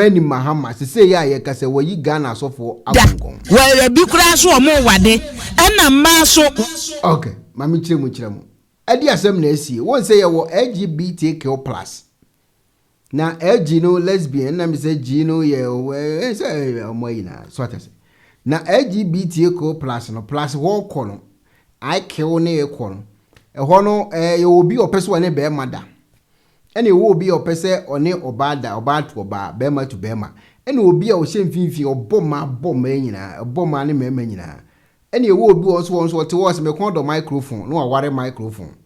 Many Mahama say ya ye kase wo yi Ghana so for agongon. We bi kura so o mo wade na ma so. Okay, mami chiremu. Edi asem na esi. Won say ye wo LGBTQ+. Na LG no lesbian na me say G no ye we say omoyi na so atase. Na LGBTQ+ no plus wo kono. I kill ne e kono. E ho no ye obi opeso ne be mada. Ene wo obi opese one obada to oba bema to bema. Ene obi a o hye mfinfin oboma nyina oboma ne mema nyina. Ene wo obi won te wo se me kon do microphone no aware microphone.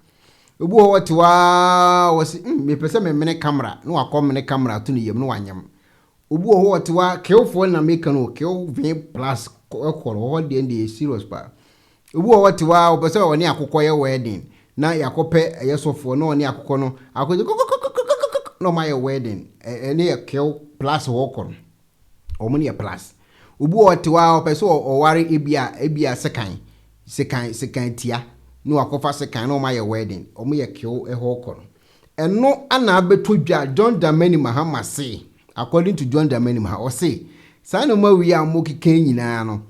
Obi wo te wa wo se me pese me mene camera no akom mene camera to ne yem no wanyam. Obi wo te wa kill na make no kill v plus ekoro ho de ndi serious pa. Obi wo te wa o pese woni akokoye wedding na yakope eyesofo no oni akoko no akoje no my wedding any kill plus wokon omuni plus ubu otiwa opeso oware ebia sekan tia no akofa sekan no my wedding omu kill ehokon eno ana betodwa John Mahama say according to John Mahama o say sanu ma wi amokike nyina no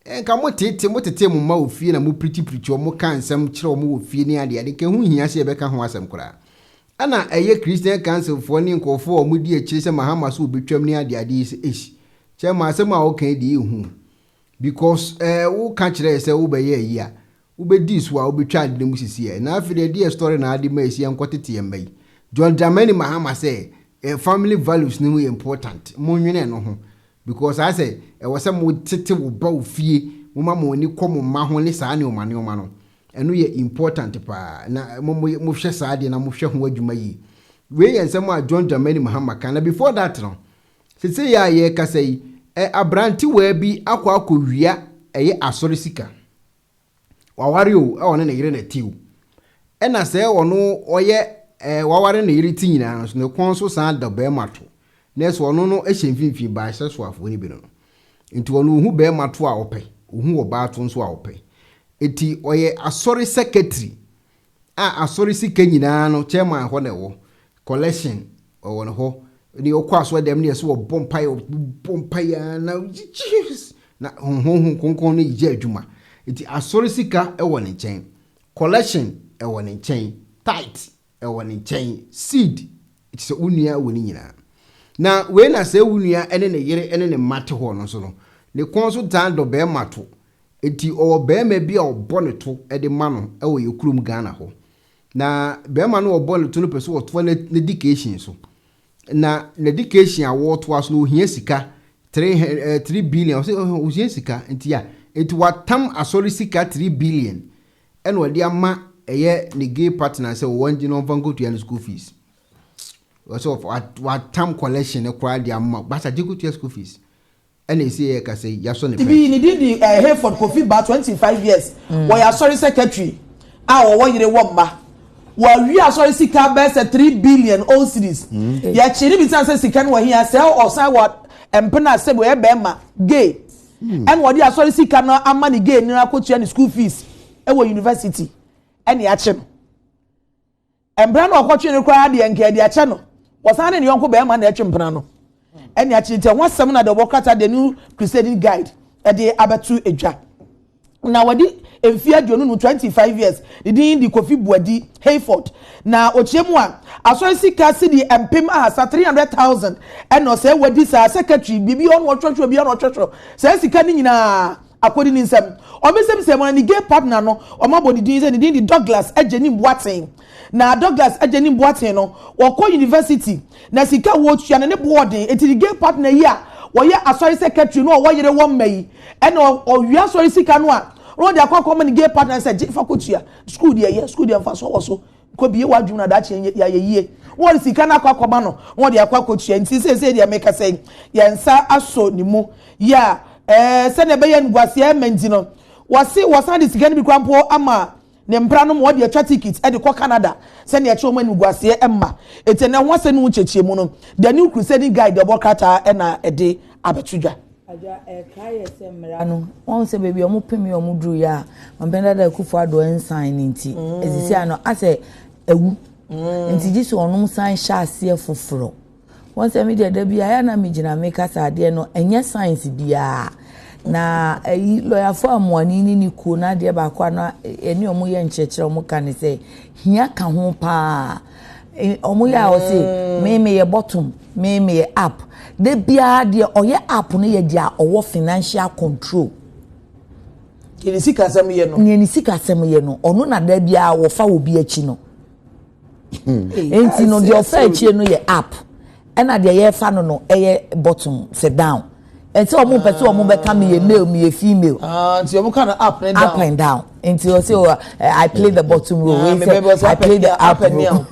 enka motete mu ma ofie na mu priti o mu kan nsem kire o mu ofie ni ade ke hu hia se beka ho asem kora ana eye Christian Council for ni nkofo o mu di akire se Mahama so obetwam ni ade ise esh che ma asem a o kan di hu because wo ka kire se wo be ye yi a wo be di so a wo betwa ade mu sisi e na afide di story na ade ma esi enkotete yembai John Mahama say family values ni important monwene no ho because I say e was mo tete wo ba ofie mo ma mo ni kom ma ho ni saa ne o ma no eno ye important pa na mo hwe saa de na mo hwe ho adwuma yi we yensem a John Mahama kana before that no se ya ye kasa yi abranti wa bi akwa eye asori sika waware o e wona na yire na tiu e na se wono oye waware na yire ti nyina so ne kon so saa da ba mato neso ono no ehye mfimfi ba hye so afo ni bi no nti ono hu be mato a ope hu oba to nso a ope eti oye asori secretary asori sika nyina no chairman ho na wo collection o no ho ni okwa so dem ne so bompai na na konkon no ije adwuma eti asori sika e wo ne chen collection e wo ne chen tight e wo ne chen seed iti se unua wo ni nyina na we na se wunua ene ne yire ene ne mate ho no so no ne konso tando be mato enti o be ma bia obo ne to e de ma no e wo yekurum Ghana ho na be ma no obo ne to no peso oto na education so na education awoto aso no hia sika 3 billion o hia sika enti ya enti watam asori sika 3 billion ene wodi ama eye ne gay partner say wonji no vango to yan school fees so what time collection e kwa dia amma basa digu to school fees and they say ka say ya so ne be ni did Hayford Kofi ba 25 years we are sorry secretary wo yire wo mba we are sorry sika be say 3 billion all series ya chiri bi say sika no here say o say what empena say we be ma gay and what dia sorry sika no amma ni gay ni akotua ni school fees e wo university and ya che no embra no akotua ni kwa de enke de ache no wasane ni yonko be ma na etwempena no eni achinte wasem na the workata the new crusading guide e de abetu edwa na wadi emfia duonu no 25 years di Kofi Buadi Hayford na ochiemu a asori sika si di empem ahasa 300,000 eno se wadi sa secretary bibi on wotwotwo bi on wotwotwo se sika ni nyina akodi ni nsem o mesem se mo ni gay partner no o mabo ni din se ni din Douglas Ejeni Boaten na Douglas Ejeni Boaten no woko university na sika wo tua ne boarding eti gay partner yi a wo ye asori secretary no wo yire wo mai eno o wi asori sika no a ro de akwa ni gay partner se fakotua school de ye school de mfa so wo so ko biye wadwu na da che ya yeye wo sika na akwa ba no wo de akwa kotua nti se de make say ye nsa aso ni mu ya se ne be ye ngwase menti no wasi de sika ni bi kwampo ama ne mpra no mo de atwa ticket e de ko Canada se ne eche o mani ngwase emma ete ne ho se no chechie mu no the new crusading guide the bokata e na e de abetudwa aja kai ese mra no won se bebi o mo pemi o mo duru ya mbenda da akufo-addo ensign nti ezisi ano ase ewu nti jiso onum sign sha ase foforo once a media de bia na me gina make us ade no enye science bia na lawyer for amwani ni ku na de ba kwa na eni omo ye nchechire omo kan say hia ka ho pa omo ya o say me ye bottom me ye up de bia de oye up no ye dia owo financial control ni sika asem ye no ono na da bia wo fa obi achi no enti no de ofa achi no ye up ena de ye fa no eye bottom sit down enti omo pese omo be ka me ye male me ye female nti omo kind of up and down enti o say I play the bottom role I play the up and down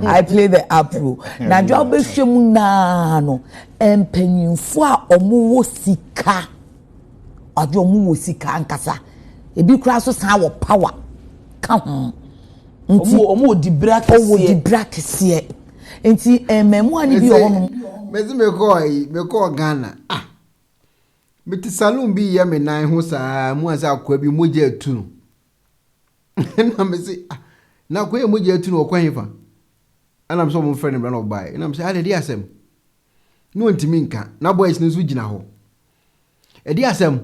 I play the up role na jo be hwem na no empanyimfo a omo wo sika ajo omo wo sika ankasa ebi kura so san wo power ka ho nti omo di brackese nti memu ani bi ohonu mezi me call Ghana meti salon bi ya me nan ho saa mu asa akwa bi moja atu no na me se na kwa moja atu no kwa hifa ana me so mo friend bra no buy na me se ade di asem no ntimi nka na boys no so gina ho e di asem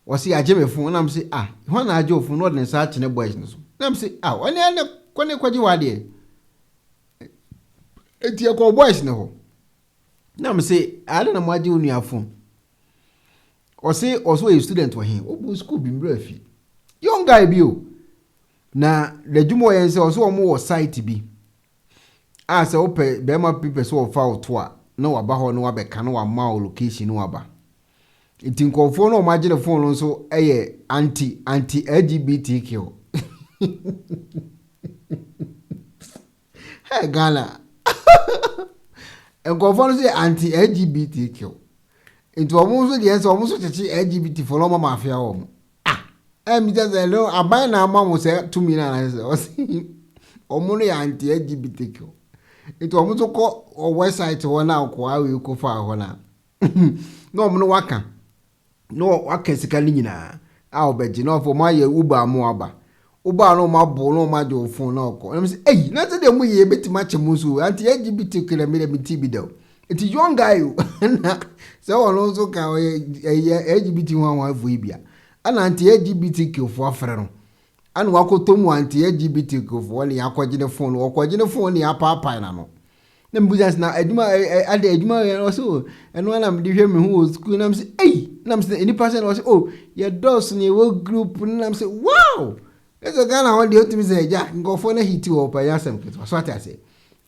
wo se age me fun na me se ho na age ofun no de sa chene boys no so na me se oni ane kwani kwaji wade eti akwa boys no ho na me se ade na mo age onu afun o say also a student wa hin o school bi mbra fi young guy bi o na the jumo yen say also omo wo site bi say ope be ma people so fa oto a na wa ba ho no wa be ka no wa ma location no wa ba itin konfo no ma gine phone no so eye anti LGBTQ hey Ghana en konfo no say anti LGBTQ into omo so de enso omo so chechi LGBT for no mafia o mi just no aban na amamu say to me na say omo no anti LGBTQ into omo so ko website ho na ko awe ko fa ho na no omo no waka sika ni nyina a obeji no for ma ye uba amu aba uba no ma bo no ma jo phone na ko na say eh na say dem ye betima chemu so anti LGBTQ na me tibi do it is young guy na so ono so ka LGBT one vo ibia ana anti LGBTQ fo afre no ana wakotomu anti LGBTQ fo ne yakogine phone ne apapa na no na mbuzas na aduma ade aduma so eno na mde hwe me hu school na mse eh na mse any person was oh your dos ne wo group na mse wow eso kana won de otimi se ja ngofo na hiti wo pa yasem kito so ata se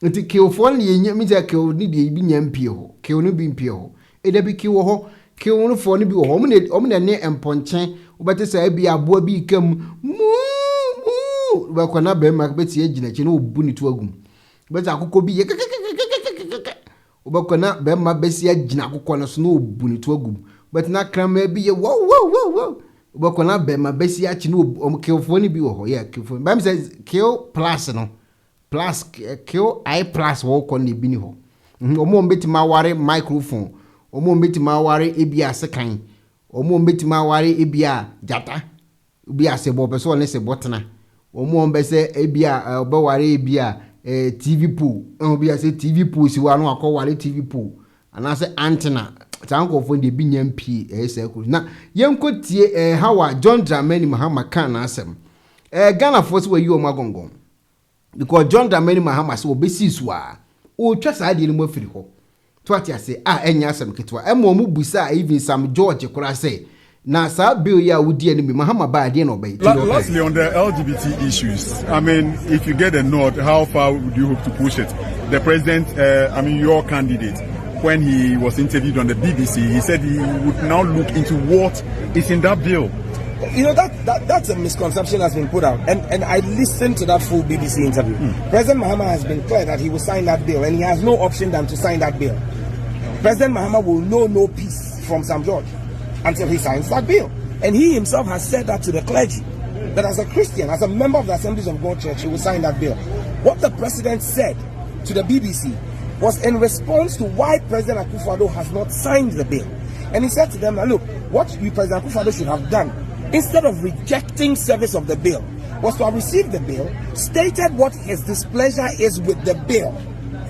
nti kiofo ne yenye mi ja kio ni de bi nya mpie ho kio no bi mpie ho e da bi kio ho kio no fo ne bi ho omo ne emponche obete sa bi aboa bi kam mu ba kwana be mak beti agina chi no obu ni to agum beti akoko bi ye obakwana be ma besi agina akoko no so no obu ni to agum beti na krama bi ye wow obakwana be ma besi achi no kiofo ne bi ho ye kiofo ba mi say kio plus no plus kio I plus wo ko ne bi ni ho omo mbeti ma ware microphone omo mbeti ma ware ebia sekan omo mbeti ma ware ebia jata ebia sebo peso ne sebo tena omo mbese ebia oba ware ebia TV pool ebia se TV pool si wa no akọ ware TV pool ana se antenna tanko fo de bi nyampi ese ko na yenkotie hawa John Mahama kan na asem Ghana force we yi o magongon because John Mahama se obesi suwa o twa sa de no afiri ho to atia se enya asem ketwa emo mu busa even Sam George kura say na sa bill ya wudi enemy Mahama ba de no be. Lastly, on the LGBT issues, I mean, if you get a nod, how far would you hope to push it? The president, your candidate, when he was interviewed on the BBC, he said he would now look into what is in that bill. You know, that's a misconception that's been put out. And I listened to that full BBC interview. President Mahama has been clear that he will sign that bill, and he has no option than to sign that bill. President Mahama will know no peace from Sam George until he signs that bill. And he himself has said that to the clergy, that as a Christian, as a member of the Assemblies of God Church, he will sign that bill. What the president said to the BBC was in response to why President Akufo-Addo has not signed the bill. And he said to them, look, what you, President Akufo-Addo, should have done, instead of rejecting service of the bill, was to have received the bill, stated what his displeasure is with the bill,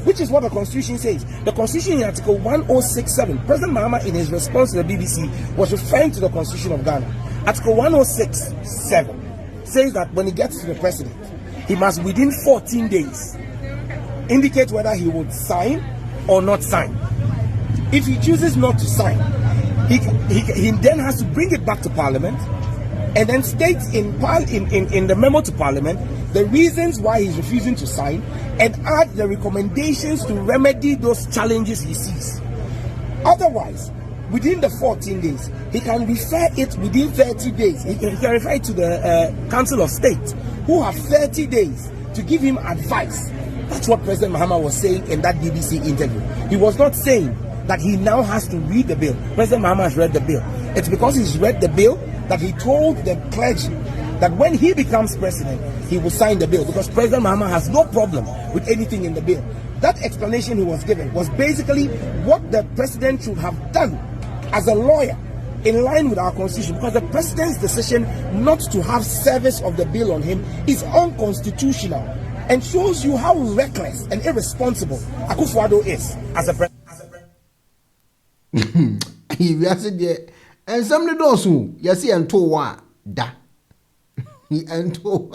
which is what the Constitution says. The Constitution in Article 1067, President Mahama, in his response to the BBC, was referring to the Constitution of Ghana. Article 1067 says that when he gets to the president, he must within 14 days indicate whether he would sign or not sign. If he chooses not to sign, he then has to bring it back to Parliament and then state in the memo to Parliament the reasons why he's refusing to sign and add the recommendations to remedy those challenges he sees. Otherwise, within the 14 days, he can refer it within 30 days. He can refer it to the Council of State, who have 30 days to give him advice. That's what President Mahama was saying in that BBC interview. He was not saying that he now has to read the bill. President Mahama has read the bill. It's because he's read the bill that he told the clergy that when he becomes president, he will sign the bill, because President Mahama has no problem with anything in the bill. That explanation he was given was basically what the president should have done as a lawyer in line with our constitution, because the president's decision not to have service of the bill on him is unconstitutional and shows you how reckless and irresponsible akufo-addo is as a president. And some of those who you see and to one da and to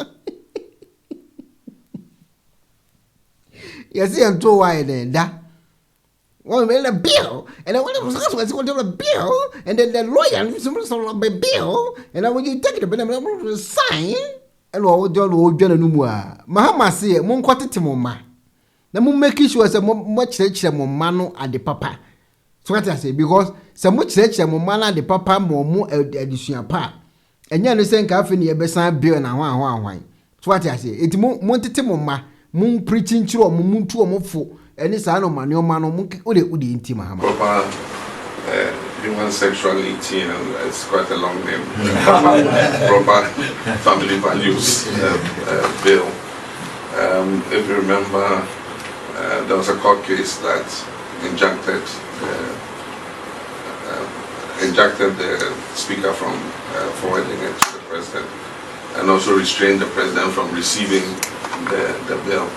you see and to why then da one made a bill and I want to a bill and then the lawyer some bill and I want you take it but I'm sign and all John Mahama say mon quantity mama na mo make sure say much church mo mano and the papa. So what I say, because some much church mo mana the papa mo edition pa enya no sen ka afeni e besan bill na hwan. So what I say, it mo tete mo ma mo preaching chiro mo muntu mo fo eni sa no ma no mo ode inti Mahama. Proper human sexual eating, it's quite a long name. Proper family values bill. If you remember, there was a court case that injuncted the speaker from forwarding it to the president, and also restrained the president from receiving the bill.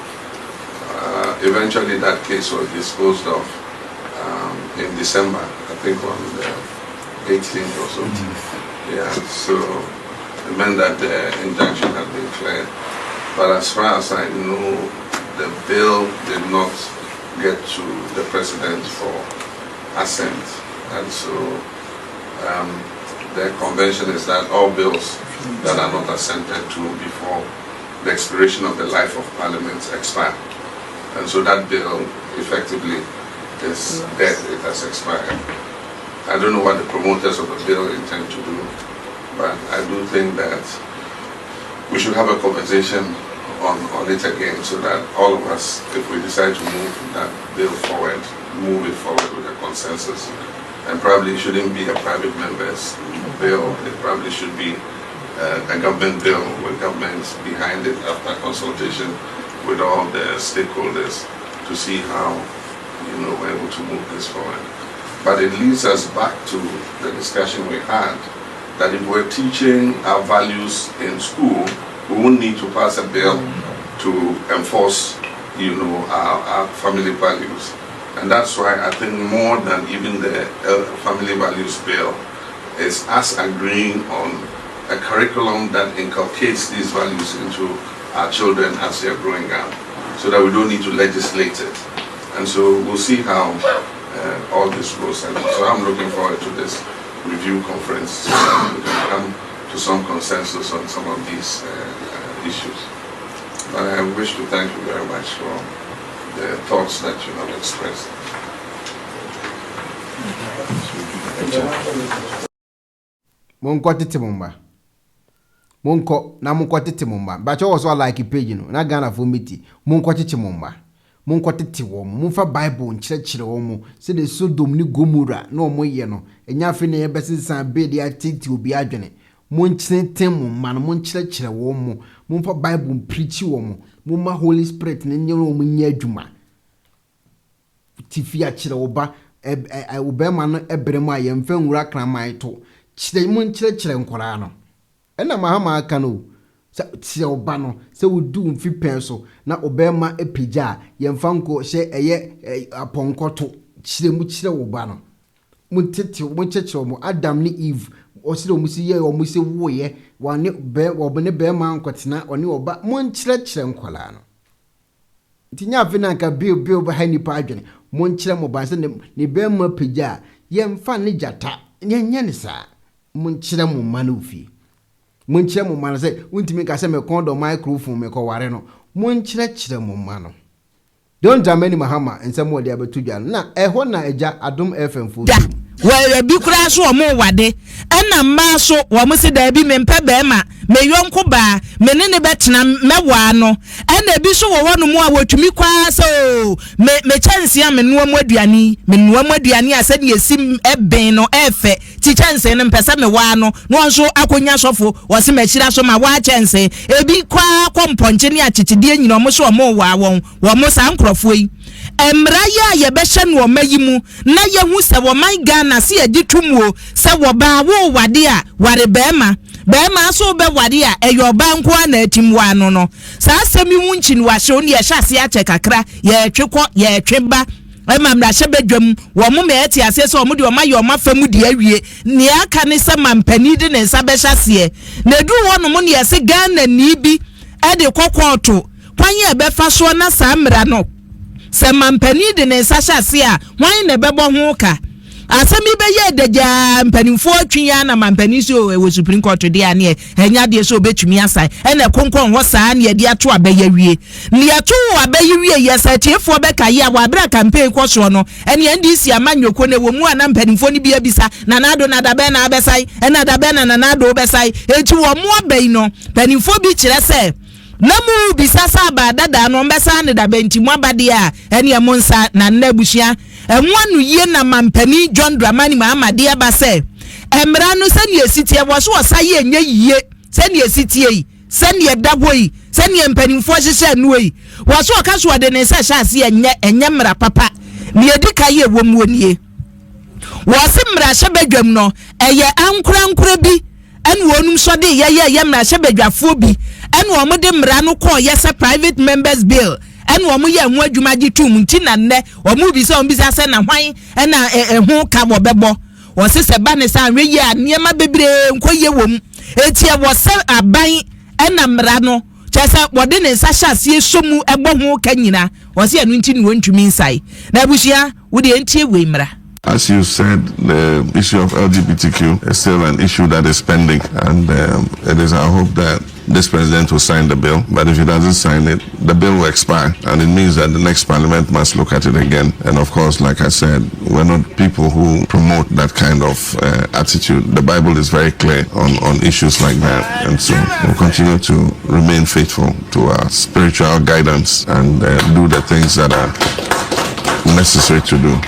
Eventually that case was disposed of in December, I think on the 18th or so. Yeah, so it meant that the injunction had been cleared. But as far as I know, the bill did not get to the president for assent. And so the convention is that all bills that are not assented to before the expiration of the life of Parliament expire. And so that bill effectively is dead, it has expired. I don't know what the promoters of the bill intend to do, but I do think that we should have a conversation on it again, so that all of us, if we decide to move that bill forward, move it forward with a consensus. And probably it shouldn't be a private member's bill, it probably should be a government bill with government behind it after consultation with all the stakeholders to see how we're able to move this forward. But it leads us back to the discussion we had, that if we're teaching our values in school, we won't need to pass a bill to enforce, our family values. And that's why I think more than even the family values bill is us agreeing on a curriculum that inculcates these values into our children as they're growing up, so that we don't need to legislate it. And so we'll see how all this goes. And so I'm looking forward to this review conference, so that we can come to some consensus on some of these issues. But I wish to thank you very much for the thoughts that you have expressed. Monko tete mumba. Monko na monko tete mumba. Bacho was all like page na Ghana for meeting. Monko tete mumba. Monko tete wo mumfa Bible nchirechire wo mu. Se de Sodom ni Gomora na omo ye no. Enya afi na ye besensan be de atiti obi adwene. Monchirete mumma no monchirechire wo mu. Mumfa Bible preach wo mu. Mumma Holy Spirit na nye wo mu nya adwuma. Tifi a chire wo ba obema no ebrem a ye mfa nwura kraman to chire monchirechire nkora no. Ena Mahama aka no se oba no se wodu mfi pen so na obema epija yemfa nko hye eye aponkoto chire wo ba no mutete mo chechiro mo Adam ni Eve osire omusi ye omusi woye wane be obone be ma nkotena oni oba mo nchire nkwala no tinya afina ka bill be hani pa adwene mo nchire mo ba se ne be ma pija yemfa ne jata nyenye ne sa mo nchire mo ma no fi mo nchire mo ma se untimi ka se me kondo microphone me ko ware no mo nchire mo ma no don't John Mahama ensem wo de abetu na eho na eja Adom FM fo we bi kura so omo wade na ma so wo mo se da bi me mpa be ma me yonko ba me ne betena mewa no na bi so wo no mu a watumi kwa so me chance ya me no mu aduani ase ne esim eben no efe ti chance ne mpesa me wa no nso akonya sofo wo se me kira so ma wa chance ebi kwa komponche ne achichide nyina mo so omo wa won wo mo sa nkrofo yi emra ya ye be hye no mayimu na ye hu se wo man Ghana se ye ditumuo se wo ba wo wade a ware bema so be wade a eyo ba nko na atimwa no sa asemi hu nchi no wahye oni ye hyase ache kakra ye twekọ ye tweba emamra hye bedwam wo mo me eti ase se wo mo de wo maye o mafamu de awie ne aka ne se mampani de ne nsa be hyase na du wo no mo ne ye se Ghana ni bi e de kokoto kwanye e be fa so na sa mra no se mampani de ne nsa hyase a hwan ne bebo ho ka asemi be ye deja mpanimfo atwia na mampani so e Supreme Court de ane enya de so betumi asai ene konkon ho saa ne de ato abaye wie ne ato abaye wie yesa tiefo be kaye a wabra campaign koso no ene NDC amanyoko ne wo mu ana mpanimfo ni bia bisa na nado na dabe na abesai ena dabe na nado besai eti wo mu abai no mpanimfo bi kire se namu bisasa ba dada no mbesa ne dabe ntimu abade a ene monsa na nnabusia enwanu ye na mampani John Mahama de aba se emra no se ne esitie wo so osaye enye yiye se ne esitie yi se ne dabo yi se ne mpanimfo hyehye no yi wo so ka so de ne se hyase enye mra papa ne edika ye wo mu onie wo se mra hye badwam no eye ankura bi ene wonum so de ye mra hye badwafo bi ene wo mo de mra no call yes private members bill ene wo mo ye ho adwuma gi tum nti na nne wo mo bi se se na hwan ena ho ka wo bebo wo se ba ne sa anwe ye aniema bebre nkoye wom etie wo se aban ena mra no chese wo de ne nsa hyase esomu ebo ho ka nyina wo se anu nti ne wontumi nsai na abusia wo de entie we mra. As you said, the issue of LGBTQ is still an issue that is pending, and it is our hope that this president will sign the bill. But if he doesn't sign it, the bill will expire, and it means that the next parliament must look at it again. And of course, like I said, we're not people who promote that kind of attitude. The Bible is very clear on issues like that, and so we'll continue to remain faithful to our spiritual guidance and do the things that are necessary to do.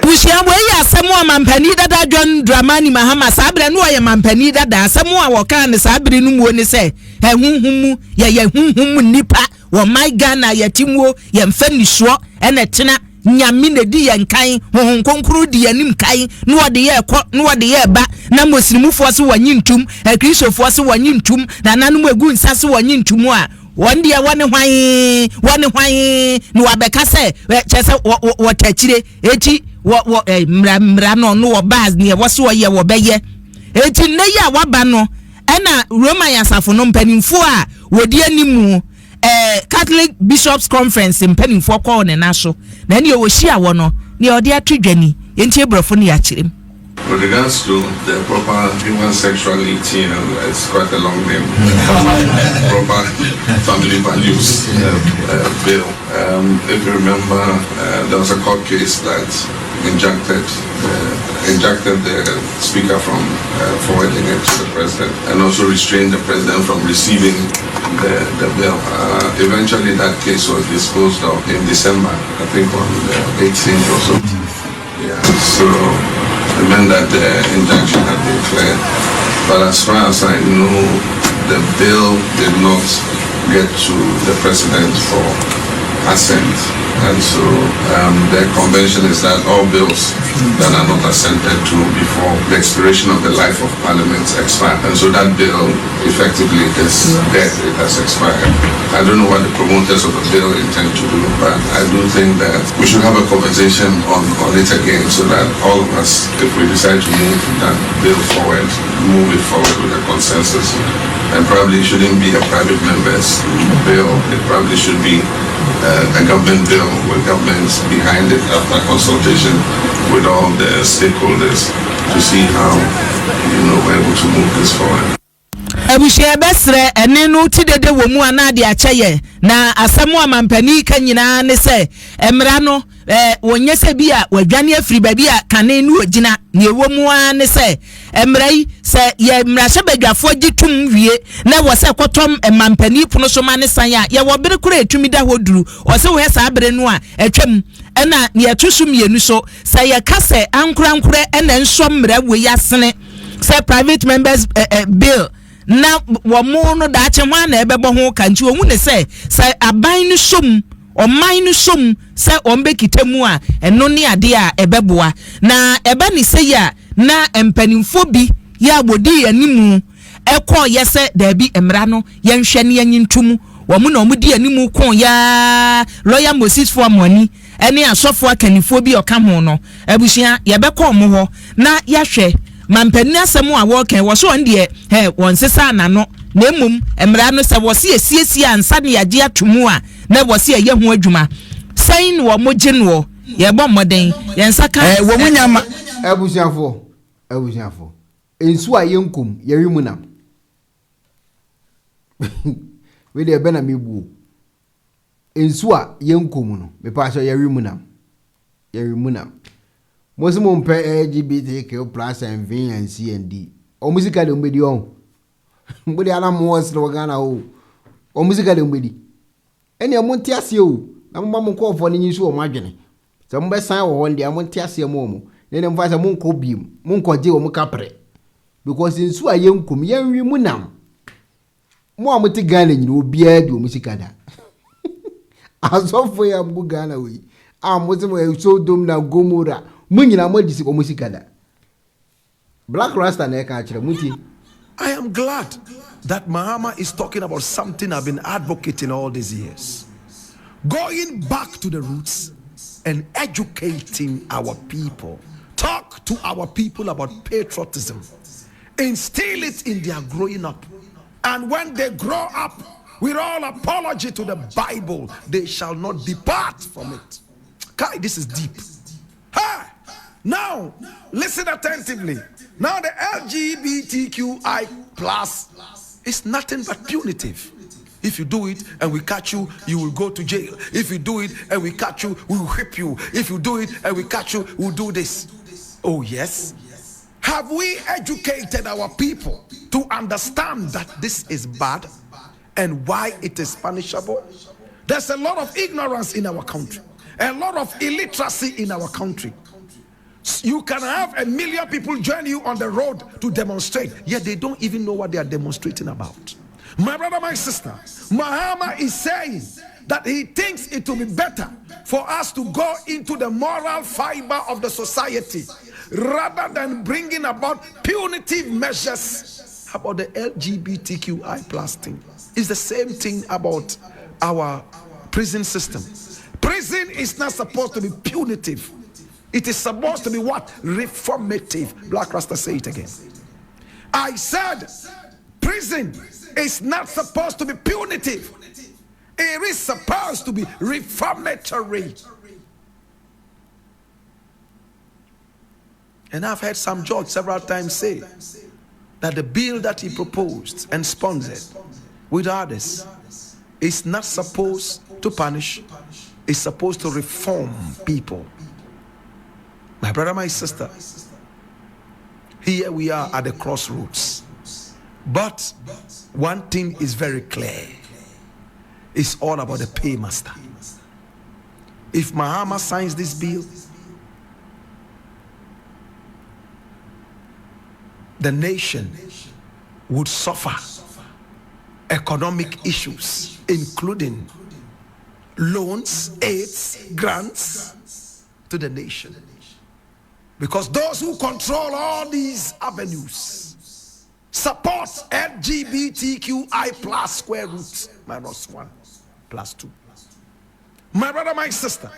Bushia we asemu mampani dada John Mahama sabre no ye mampani dada asemu a woka ne sabre no mu ne se ehunhumu ye hunhumu nipa wo my Ghana yatimuo ye mfa nisuo ene tena nyame ne di ye nkan honhon konkro di anim kan no wode ye ekọ no wode ye ba na mosrimufo se wanyi ntum akristofo se wanyi ntum na nanum egu nsa se wanyi ntum a one dia one hwan no abeka se chese wo tachire eti wo mra no baz ne wo se wo ye wo beye eti ne ya waba no ena Roman yasafo no mpanimfo a wodi animu Catholic Bishops Conference mpanimfo kwa ne naso na ne wo hia wo no ne odi atwedwani enti ebrofo ne ya kirem. With regards to the proper human sexuality, it's quite a long name. Proper family values bill. If you remember, there was a court case that injuncted the speaker from forwarding it to the president, and also restrained the president from receiving the bill. Eventually, that case was disposed of in December, I think on the 18th or so. Yeah. So it meant that the injunction had been cleared. But as far as I know, the bill did not get to the president for assent. And so the convention is that all bills that are not assented to before the expiration of the life of Parliament expire. And so that bill effectively is dead, it has expired. I don't know what the promoters of the bill intend to do, but I do think that we should have a conversation on it again so that all of us, if we decide to move that bill forward, move it forward with a consensus. And probably shouldn't be a private member's bill. It probably should be a government bill with governments behind it after consultation with all the stakeholders to see how, we're able to move this forward. Abushia besre ene no ti dede wo mu anade akyeye na asemu amampani ka nyina ne se emra no wonye se bi a wadwane afiri ba bi a kane no ogina ne wo mu an se emra yi se ye mra hye badwafo gitum wie na wo se kotom amampani pono so ma ne san a ye wo bere kura etumi da hoduru wo se wo he sa bere no a atwam ena ne atusu mienu so se ye ka se ankurankura ena nso mra wo yasene se private members bill na wo no da che hwan na ebebo ho kanchi wo ne se aban no som oman no som se ombe kitemu a eno ne ade a ebeboa na eba ni se ya na empanimfo bi ya bodi animu ekọ yese da bi emra no yenhwe ne yanyintum wo mu na omudi animu kon ya lawyer Moses for money ene asofo akanifo bi oka ho no abusia yebekọ mo ho na yahwe mampani asemu a woken wo so ndie won sesa anano na emum emra no se wo se esiesie ansa ne yage atomu a na wo se ye ho adwuma sain wo moje no ye bɔ moden ye nsaka wo munyama abusiafo ensu a yenkum ye wimunam we de be na mebu ensu a yenkum no me pa so ye wimunam Mosimu mpe LGBTQ plus and V and C and D. O musika de mbedi on. Mbedi ala mwos lo Ghana o. O musika de mbedi. Eni amonti ase o. Na mba mo ko fo ni nyisu o madwene. Se mbe san wo hon de amonti ase mo mo. Ne mfa se mo nko biem. Mo nko je o mo kapre. Because nsu ayenkum yenwi munam. Mo amoti Ghana nyina obi ade o musika da. Asofo ya mbu Ghana we. Mosimu so dom na Gomora. Munyina mo disi ko musika da. Blakk Rasta na ka akire muti. I am glad that Mahama is talking about something I've been advocating all these years. Going back to the roots and educating our people. Talk to our people about patriotism. Instill it in their growing up. And when they grow up, with all apology to the Bible, they shall not depart from it. Kai, this is deep. Hey! Now, listen attentively. Now the LGBTQI plus is nothing but punitive. If you do it and we catch you, you will go to jail. If you do it and we catch you, we will whip you. If you do it and we catch you, we'll do this. Oh yes? Have we educated our people to understand that this is bad and why it is punishable? There's a lot of ignorance in our country. A lot of illiteracy in our country. You can have 1 million people join you on the road to demonstrate, yet they don't even know what they are demonstrating about. My brother, my sister, Mahama is saying that he thinks it will be better for us to go into the moral fiber of the society rather than bringing about punitive measures about the LGBTQI plus thing. It's the same thing about our prison system. Prison is not supposed to be punitive. It is supposed to be what? Reformative. Blakk Rasta, say it again. I said prison is not supposed to be punitive. It is supposed to be reformatory. And I've heard some judge several times say that the bill that he proposed and sponsored with others is not supposed to punish. It's supposed to reform people. My brother, my sister, here we are at the crossroads. But one thing is very clear. It's all about the paymaster. If Mahama signs this bill, the nation would suffer economic issues, including loans, aids, grants to the nation. Because those who control all these avenues support LGBTQI plus square root minus 1 plus 2. My brother, my sister.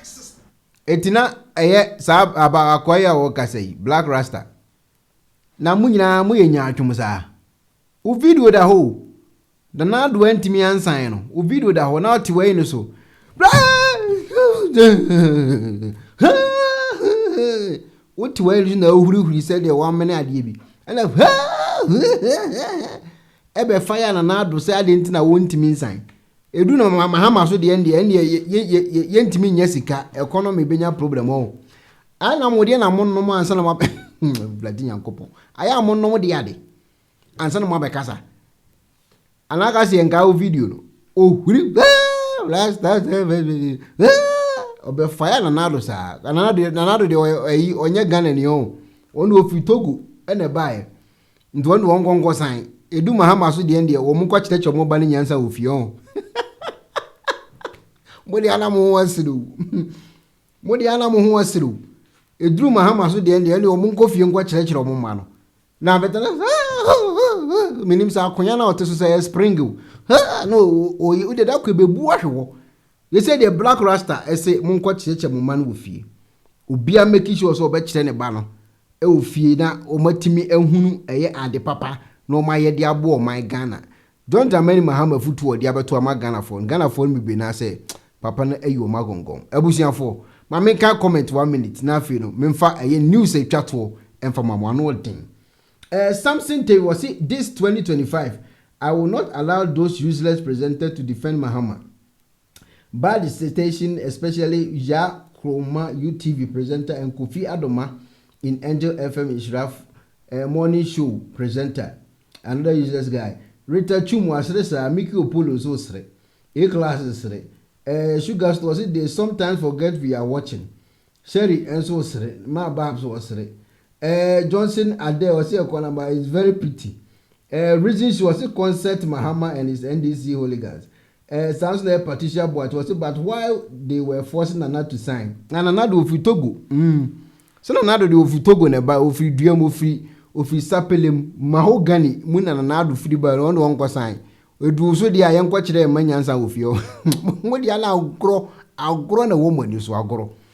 Etina sab aba akwaya wo kasai Blakk Rasta. Na munyina muyenya atwumsa. U video da ho. Da na do antimi ansan no. U video da ho na oti wei no so. Oti wei no na ohuri said the one man ade bi. Ana ebe fire na do say ade ntina wo ntimi nsan. Edu no Mahama so de ye ntimi nya sika economy benya problem o. Ana mo de na mo no ansa na ma bladi nyankopon. Aya mo no de ade. Ansa na mo be kasa. Anaka si enka o video no. Ohuri last obe fire na nado sa. Na nado de onye Ghana ni o. Onu ofi Togo ene bae. Ndo ndo wongongo san. Edu Mahama so de wo mu kwa chitecho mo ba ni nyansa ofi o. Modi ana mo wasiru. Modi ana mo ho wasiru. Edru Mahama so de ende wo mu nkofie nkwa kyerɛkyerɛ mo ma no. Na betana minim sa akonya na oteso say spring. No o de da kwa bebu ahwewo. They say the Blakk Rasta ese mo nkwa kyerɛkyerɛ mo ma no ofie. Obia make sure so be kyerɛ ne ba no. E ofie na o matimi ehunu eye ade papa no ma ye de abo o my Ghana. John Mahama futu o de abeto ama Ghana for me be na say papa na ayi o magongong. Abusiafo ma me kan comment 1 minute na afi no memfa eye news e twato emfa mama no den. Something they was say this 2025 I will not allow those useless presenters to defend Mahama. Bad station, especially Ja Kroma UTV presenter and akufo-addo in Angel FM Israf morning show presenter. Another useless guy. Rita Chumu asresa Miki Opolo so sre. A class sre. Sugar store say they sometimes forget we are watching. Sherry and so sre. Ma Babs was sre. Johnson Ade was say Okonaba is very pretty. Reason she was say concert Mahama and his NDC hooligans. Sounds like Patricia Boat was say but while they were forcing Nana to sign. And Nana do ofi Togo. So Nana do ofi Togo ne ba ofi duam ofi sapelem mahogany muna Nana do free ba on won sign. Edu so dia yen kwa kire manyansa ofi o. Mo dia na agro na wo mani so agro.